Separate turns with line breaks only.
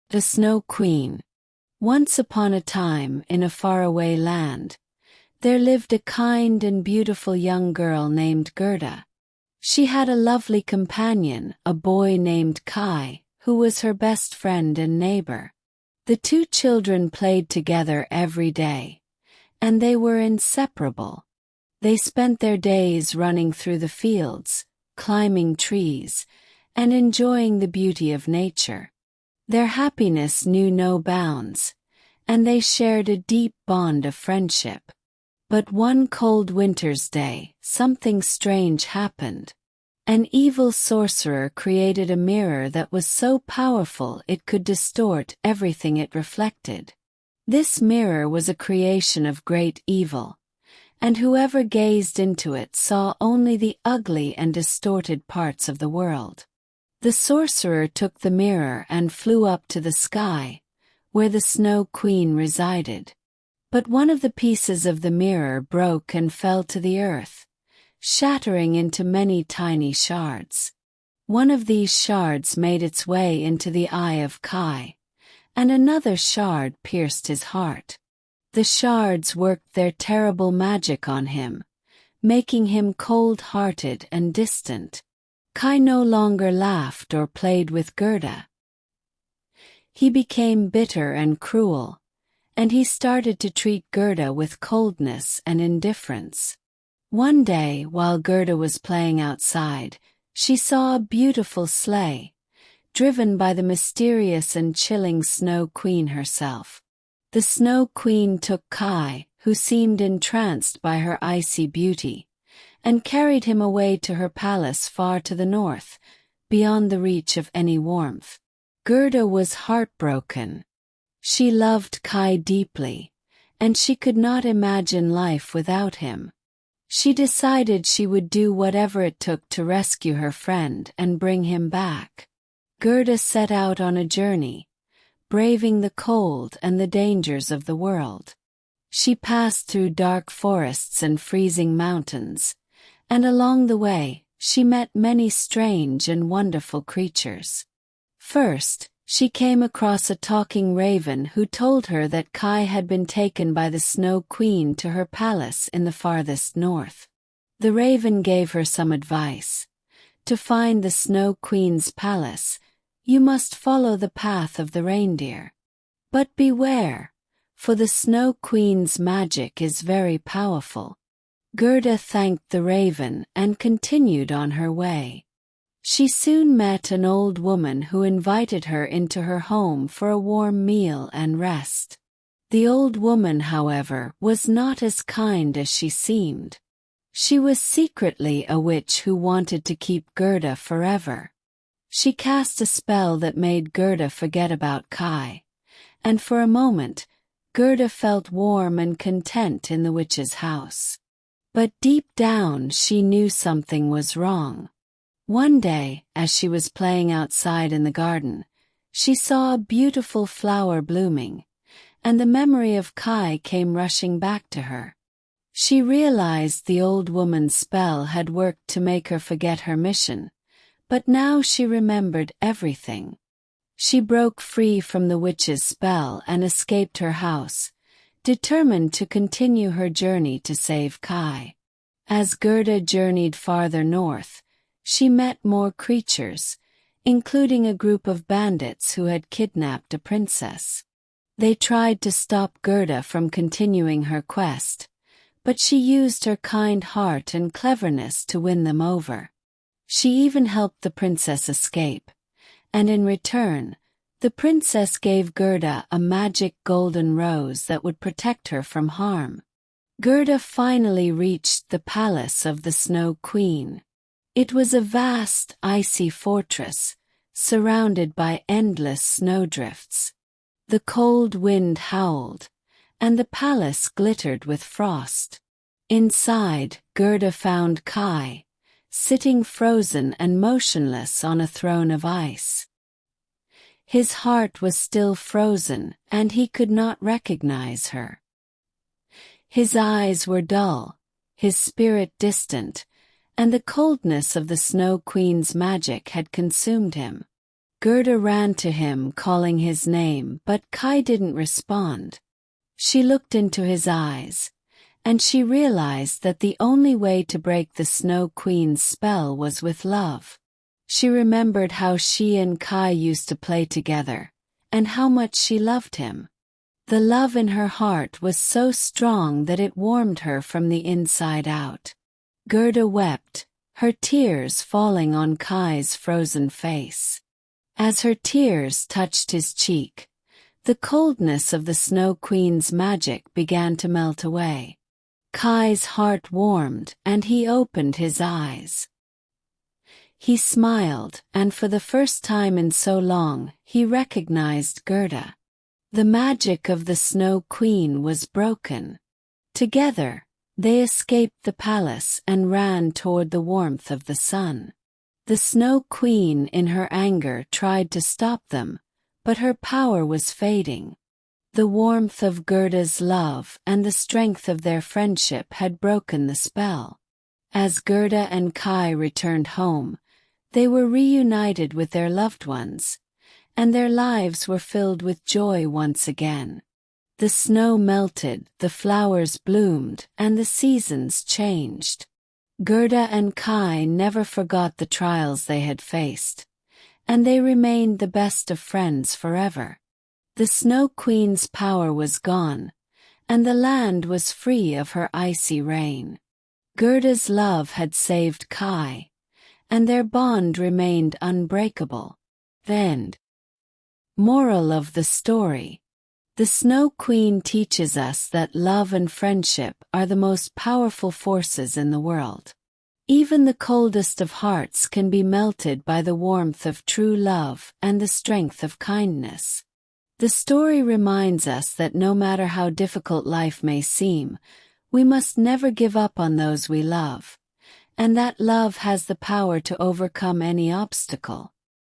The Snow Queen. Once upon a time, in a faraway land, there lived a kind and beautiful young girl named Gerda. She had a lovely companion, a boy named Kai, who was her best friend and neighbor. The two children played together every day, and they were inseparable. They spent their days running through the fields, climbing trees, and enjoying the beauty of nature. Their happiness knew no bounds, and they shared a deep bond of friendship. But one cold winter's day, something strange happened. An evil sorcerer created a mirror that was so powerful it could distort everything it reflected. This mirror was a creation of great evil, and whoever gazed into it saw only the ugly and distorted parts of the world. The sorcerer took the mirror and flew up to the sky, where the Snow Queen resided. But one of the pieces of the mirror broke and fell to the earth, shattering into many tiny shards. One of these shards made its way into the eye of Kai, and another shard pierced his heart. The shards worked their terrible magic on him, making him cold-hearted and distant. Kai no longer laughed or played with Gerda. He became bitter and cruel, and he started to treat Gerda with coldness and indifference. One day, while Gerda was playing outside, she saw a beautiful sleigh, driven by the mysterious and chilling Snow Queen herself. The Snow Queen took Kai, who seemed entranced by her icy beauty, and carried him away to her palace far to the north, beyond the reach of any warmth. Gerda was heartbroken. She loved Kai deeply, and she could not imagine life without him. She decided she would do whatever it took to rescue her friend and bring him back. Gerda set out on a journey, braving the cold and the dangers of the world. She passed through dark forests and freezing mountains, and along the way, she met many strange and wonderful creatures. First, she came across a talking raven who told her that Kai had been taken by the Snow Queen to her palace in the farthest north. The raven gave her some advice. To find the Snow Queen's palace, you must follow the path of the reindeer. But beware, for the Snow Queen's magic is very powerful. Gerda thanked the raven and continued on her way. She soon met an old woman who invited her into her home for a warm meal and rest. The old woman, however, was not as kind as she seemed. She was secretly a witch who wanted to keep Gerda forever. She cast a spell that made Gerda forget about Kai, and for a moment, Gerda felt warm and content in the witch's house. But deep down she knew something was wrong. One day, as she was playing outside in the garden, she saw a beautiful flower blooming, and the memory of Kai came rushing back to her. She realized the old woman's spell had worked to make her forget her mission, but now she remembered everything. She broke free from the witch's spell and escaped her house, determined to continue her journey to save Kai. As Gerda journeyed farther north, she met more creatures, including a group of bandits who had kidnapped a princess. They tried to stop Gerda from continuing her quest, but she used her kind heart and cleverness to win them over. She even helped the princess escape, and in return, the princess gave Gerda a magic golden rose that would protect her from harm. Gerda finally reached the palace of the Snow Queen. It was a vast, icy fortress, surrounded by endless snowdrifts. The cold wind howled, and the palace glittered with frost. Inside, Gerda found Kai, sitting frozen and motionless on a throne of ice. His heart was still frozen, and he could not recognize her. His eyes were dull, his spirit distant, and the coldness of the Snow Queen's magic had consumed him. Gerda ran to him calling his name, but Kai didn't respond. She looked into his eyes, and she realized that the only way to break the Snow Queen's spell was with love. She remembered how she and Kai used to play together, and how much she loved him. The love in her heart was so strong that it warmed her from the inside out. Gerda wept, her tears falling on Kai's frozen face. As her tears touched his cheek, the coldness of the Snow Queen's magic began to melt away. Kai's heart warmed, and he opened his eyes. He smiled, and for the first time in so long, he recognized Gerda. The magic of the Snow Queen was broken. Together, they escaped the palace and ran toward the warmth of the sun. The Snow Queen in her anger tried to stop them, but her power was fading. The warmth of Gerda's love and the strength of their friendship had broken the spell. As Gerda and Kai returned home, they were reunited with their loved ones, and their lives were filled with joy once again. The snow melted, the flowers bloomed, and the seasons changed. Gerda and Kai never forgot the trials they had faced, and they remained the best of friends forever. The Snow Queen's power was gone, and the land was free of her icy reign. Gerda's love had saved Kai, and their bond remained unbreakable. The end. Moral of the story: the Snow Queen teaches us that love and friendship are the most powerful forces in the world. Even the coldest of hearts can be melted by the warmth of true love and the strength of kindness. The story reminds us that no matter how difficult life may seem, we must never give up on those we love, and that love has the power to overcome any obstacle.